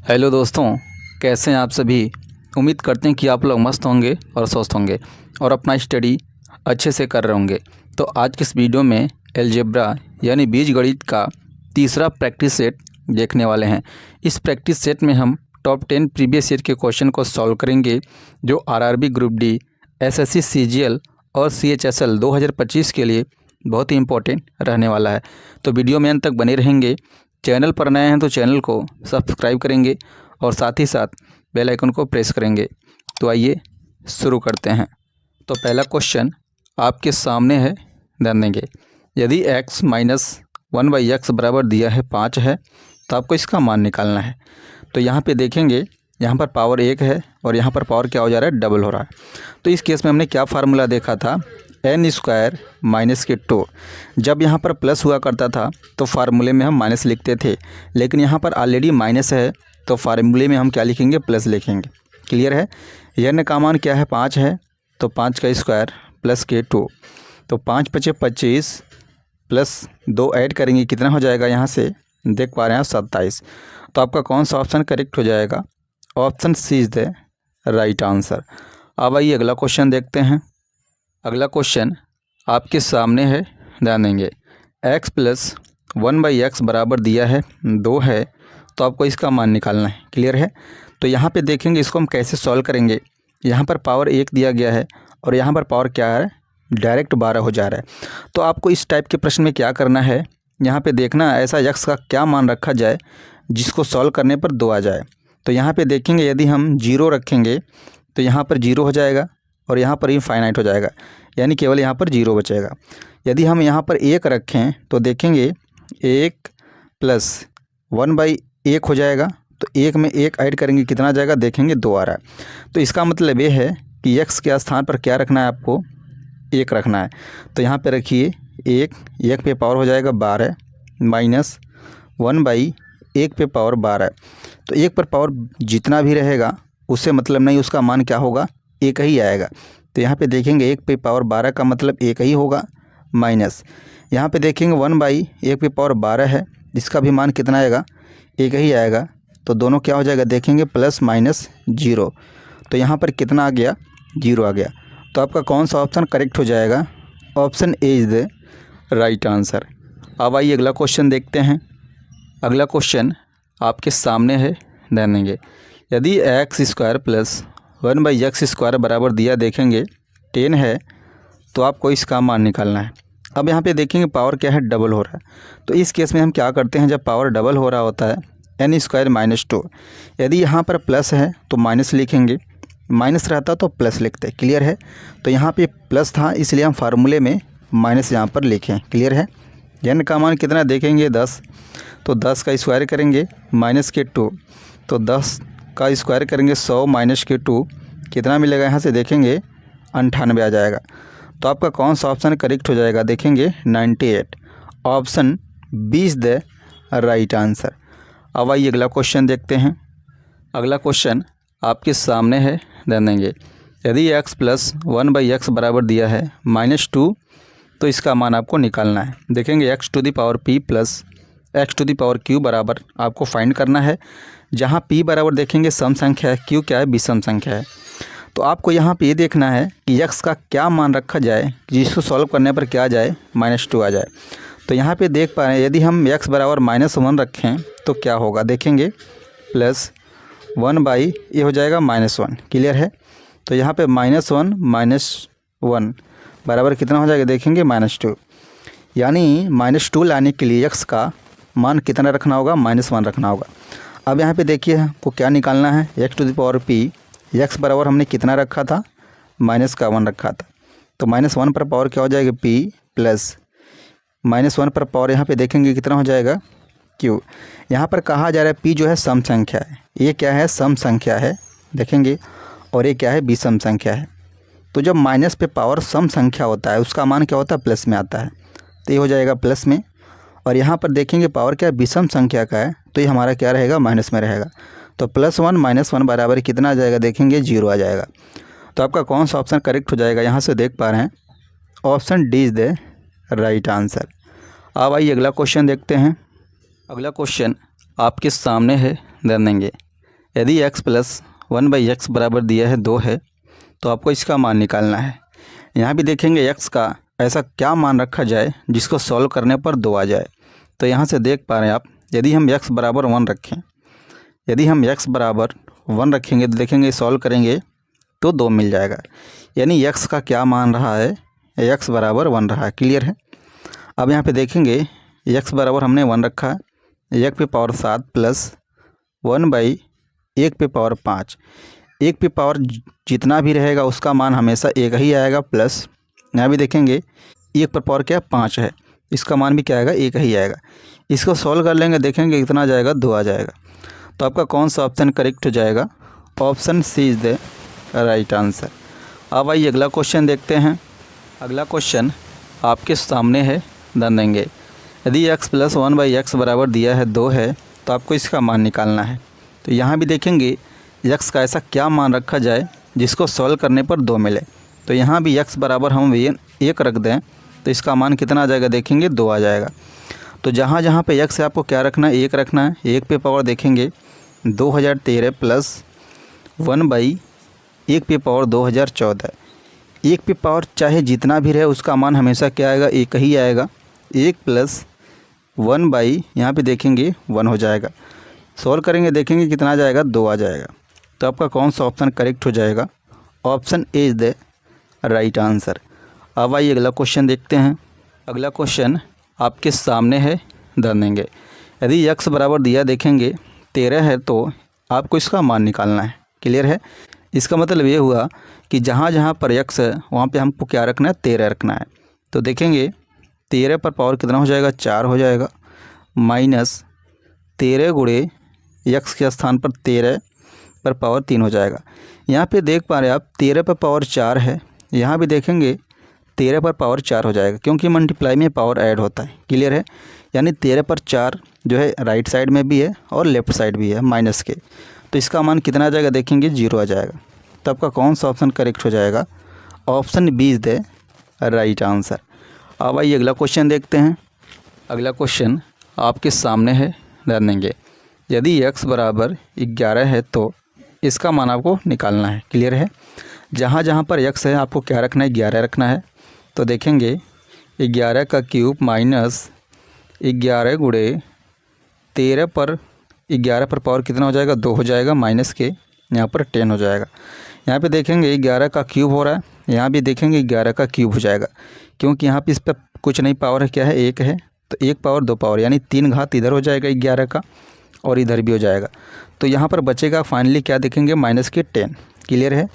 Hello दोस्तों, कैसे हैं आप सभी। उम्मीद करते हैं कि आप लोग मस्त होंगे और स्वस्थ होंगे और अपना स्टडी अच्छे से कर रहे होंगे। तो आज के इस वीडियो में अलजेब्रा यानी बीजगणित का तीसरा प्रैक्टिस सेट देखने वाले हैं। इस प्रैक्टिस सेट में हम टॉप 10 प्रीवियस ईयर के क्वेश्चन को सॉल्व करेंगे जो RRB group D, SSC CGL और सीएचएसएल 2025 के लिए बहुत ही इंपॉर्टेंट रहने वाला है। तो वीडियो में अंत तक बने रहेंगे। चैनल पर नए हैं तो चैनल को सब्सक्राइब करेंगे और साथ ही साथ बेल आइकन को प्रेस करेंगे। तो आइए शुरू करते हैं। तो पहला क्वेश्चन आपके सामने है, ध्यान देंगे। यदि x माइनस 1/x बराबर दिया है 5 है तो आपको इसका मान निकालना है। तो यहाँ पे देखेंगे, यहाँ पर पावर 1 है और यहाँ पर पावर क्या हो जा रहा है, डबल हो रहा है। तो इस केस में हमने क्या फार्मूला देखा था, n² माइनस के 2। जब यहाँ पर प्लस हुआ करता था तो फार्मूले में हम माइनस लिखते थे, लेकिन यहाँ पर ऑलरेडी माइनस है तो फार्मूले में हम क्या लिखेंगे, प्लस लिखेंगे। क्लियर है। n का मान क्या है, 5 है, तो 5 का स्क्वायर प्लस के 2। तो 5 × 5 = 25 प्लस 2 ऐड करेंगे, कितना हो जाएगा, यहाँ से देख पा रहे हैं 27। तो आपका कौन सा ऑप्शन करेक्ट हो जाएगा, option C is the right answer. अब आइए अगला क्वेश्चन देखते हैं। अगला क्वेश्चन आपके सामने है, ध्यान देंगे। x + 1/x बराबर दिया है 2 है तो आपको इसका मान निकालना है। क्लियर है। तो यहाँ पे देखेंगे इसको हम कैसे सॉल्व करेंगे। यहाँ पर पावर 1 दिया गया है और यहाँ पर पावर क्या है, डायरेक्ट 12 हो जा रहा है। तो आपको इस टाइप के प्रश्न में क्या करना है, यहाँ पे देखना ऐसा x का क्या मान रखा जाए जिसको सॉल्व करने पर 2 आ जाए। तो यहाँ पे देखेंगे यदि हम 0 रखेंगे तो यहाँ पर 0 हो जाएगा और यहाँ पर इनफाइनाइट हो जाएगा, यानी केवल यहाँ पर 0 बचेगा। यदि हम यहाँ पर 1 रखें तो देखेंगे 1 + 1/1 हो जाएगा। तो 1 में 1 ऐड करेंगे, कितना आ जाएगा, देखेंगे 2 आ रहा है। तो इसका मतलब ये है कि x के स्थान पर क्या रखना है, आपको 1 रखना है। तो यहाँ पे रखिए 1 पे पावर हो जाएगा 12 माइनस 1/1 पे पावर 12। तो 1 पर पावर जितना भी रहेगा उससे मतलब नहीं, उसका मान क्या होगा, 1 ही आएगा। तो यहाँ पे देखेंगे 1 पे पावर 12 का मतलब 1 ही होगा, माइनस यहाँ पे देखेंगे 1/1 पे पावर 12 है, इसका भी मान कितना आएगा, 1 ही आएगा। तो दोनों क्या हो जाएगा, देखेंगे प्लस माइनस 0। तो यहाँ पर कितना आ गया, 0 आ गया। तो आपका कौन सा ऑप्शन करेक्ट हो जाएगा, option A is the right answer. अब आइए अगला क्वेश्चन देखते हैं। अगला क्वेश्चन आपके सामने है, ध्यान देंगे। यदि x² + 1/x² बराबर दिया, देखेंगे 10 है तो आपको इसका मान निकालना है। अब यहाँ पे देखेंगे पावर क्या है, डबल हो रहा है। तो इस केस में हम क्या करते हैं, जब पावर डबल हो रहा होता है n² - 2। यदि यहाँ पर प्लस है तो माइनस लिखेंगे, माइनस रहता तो प्लस लिखते। क्लियर है। तो यहाँ पे प्लस था इसलिए हम फार्मूले में माइनस यहाँ पर लिखें। क्लियर है। n का मान कितना देखेंगे, 10। तो 10 का स्क्वायर करेंगे माइनस के 2, तो 10 का स्क्वायर करेंगे 100 माइनस के 2, कितना मिलेगा, यहाँ से देखेंगे 98 आ जाएगा। तो आपका कौन सा ऑप्शन करेक्ट हो जाएगा, देखेंगे 98। Option B is the right answer. अब आइए अगला क्वेश्चन देखते हैं। अगला क्वेश्चन आपके सामने है, ध्यान देंगे। यदि x + 1/x बराबर दिया है -2 तो इसका मान आपको निकालना है। देखेंगे x⁴ प्लस x⁴ बराबर आपको फाइंड करना है, जहाँ p बराबर देखेंगे सम संख्या है, q क्या है, विषम संख्या है। तो आपको यहाँ पे ये देखना है कि x का क्या मान रखा जाए जिसको सॉल्व करने पर क्या आ जाए, -2 आ जाए। तो यहाँ पे देख पा रहे हैं यदि हम x बराबर -1 रखें तो क्या होगा, देखेंगे प्लस 1/, ये हो जाएगा -1। क्लियर है। तो यहाँ पे -1 - 1 बराबर कितना हो जाएगा, देखेंगे -2। यानी -2 लाने के लिए x का मान कितना रखना होगा, -1 रखना होगा। अब यहाँ पे देखिए आपको क्या निकालना है, x⁴p। x बराबर हमने कितना रखा था, -1 रखा था। तो -1 पर पावर क्या हो जाएगा, p प्लस -1 पर पावर यहाँ पे देखेंगे कितना हो जाएगा, q। यहाँ पर कहा जा रहा है p जो है सम संख्या है, ये क्या है, सम संख्या है, देखेंगे, और ये क्या है, विषम संख्या है। तो जब माइनस पे पावर सम संख्या होता है उसका मान क्या होता है, प्लस में आता है। तो ये हो जाएगा प्लस में, और यहाँ पर देखेंगे पावर क्या है, विषम संख्या का है, तो ये हमारा क्या रहेगा, माइनस में रहेगा। तो +1 - 1 बराबर कितना आ जाएगा, देखेंगे 0 आ जाएगा। तो आपका कौन सा ऑप्शन करेक्ट हो जाएगा, यहाँ से देख पा रहे हैं option D is the right answer. अब आइए अगला क्वेश्चन देखते हैं। अगला क्वेश्चन आपके सामने है, ध्यान देंगे। यदि x प्लस 1/x बराबर दिया है 2 है तो आपको इसका मान निकालना है। यहाँ भी देखेंगे x का ऐसा क्या मान रखा जाए जिसको सॉल्व करने पर 2 आ जाए। तो यहाँ से देख पा रहे हैं आप, यदि हम x बराबर 1 रखें, यदि हम x बराबर 1 रखेंगे तो देखेंगे सॉल्व करेंगे तो 2 मिल जाएगा। यानी x का क्या मान रहा है, x बराबर 1 रहा है। क्लियर है। अब यहाँ पे देखेंगे x बराबर हमने 1 रखा है, 1 पे पावर 7 प्लस 1/1 पे पावर 5। 1 पे पावर जितना भी रहेगा उसका मान हमेशा 1 ही आएगा, प्लस यहाँ भी देखेंगे 1 पर पावर क्या 5 है, इसका मान भी क्या आएगा 1 ही आएगा। इसको सॉल्व कर लेंगे, देखेंगे कितना आ जाएगा 2 आ जाएगा। तो आपका कौन सा ऑप्शन करेक्ट हो जाएगा? Option C is the right answer. अब आइए अगला क्वेश्चन देखते हैं। अगला क्वेश्चन आपके सामने है, ध्यान देंगे। यदि x प्लस 1/x बराबर दिया है 2 है तो आपको इसका मान निकालना है। तो यहाँ भी देखेंगे x का ऐसा क्या मान रखा जाए जिसको सॉल्व करने पर 2 मिले। तो यहाँ भी x बराबर हम 1 रख दें तो इसका मान कितना आ जाएगा, देखेंगे 2 आ जाएगा। तो जहाँ जहाँ पे x है आपको क्या रखना है, 1 रखना है। 1 पे पावर देखेंगे 2013 प्लस 1/1 पे पावर 2014। 1 पे पावर चाहे जितना भी रहे उसका मान हमेशा क्या आएगा, 1 ही आएगा। 1 प्लस 1/ यहाँ पे देखेंगे 1 हो जाएगा। सॉल्व करेंगे देखेंगे कितना आ जाएगा, 2 आ जाएगा। तो आपका कौन सा ऑप्शन करेक्ट हो जाएगा? Option A is the right answer. अब आइए अगला क्वेश्चन देखते हैं। अगला क्वेश्चन आपके सामने है, ध्यान देंगे। यदि x बराबर दिया देखेंगे 13 है तो आपको इसका मान निकालना है। क्लियर है। इसका मतलब ये हुआ कि जहाँ जहाँ पर x है वहाँ पे हमको क्या रखना है, 13 रखना है। तो देखेंगे 13 पर पावर कितना हो जाएगा, 4 हो जाएगा, माइनस 13 गुणे x के स्थान पर 13 पर पावर 3 हो जाएगा। यहाँ पे देख पा रहे हैं आप 13 पर पावर 4 है, यहाँ भी देखेंगे 13 पर पावर 4 हो जाएगा क्योंकि मल्टीप्लाई में पावर ऐड होता है। क्लियर है। यानी 13 पर 4 जो है राइट साइड में भी है और लेफ़्ट साइड भी है माइनस के। तो इसका मान कितना आ जाएगा, देखेंगे 0 आ जाएगा। तो आपका कौन सा ऑप्शन करेक्ट हो जाएगा? Option B is the right answer. अब आइए अगला क्वेश्चन देखते हैं। अगला क्वेश्चन आपके सामने है, ध्यान देंगे। यदि x बराबर 11 है तो इसका मान आपको निकालना है। क्लियर है। जहाँ जहाँ पर x है आपको क्या रखना है, 11 रखना है। तो देखेंगे 11 का क्यूब माइनस 11 गुणे 13 पर 11 पर पावर कितना हो जाएगा, 2 हो जाएगा, माइनस के यहाँ पर 10 हो जाएगा। यहाँ पे देखेंगे 11 का क्यूब हो रहा है, यहाँ भी देखेंगे 11 का क्यूब हो जाएगा क्योंकि यहाँ पे इस पर कुछ नहीं पावर है, क्या है 1 है। तो 1 पावर 2 पावर यानी 3 घात इधर हो जाएगा 11 का और इधर भी हो जाएगा। तो यहाँ पर बचेगा फाइनली क्या देखेंगे, माइनस के 10। क्लियर है।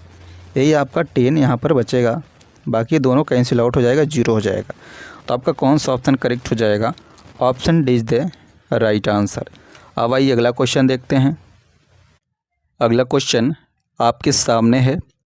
यही आपका 10 यहाँ पर बचेगा, बाकी दोनों कैंसिल आउट हो जाएगा, 0 हो जाएगा। तो आपका कौन सा ऑप्शन करेक्ट हो जाएगा? Option D is the right answer. अब आइए अगला क्वेश्चन देखते हैं। अगला क्वेश्चन आपके सामने है,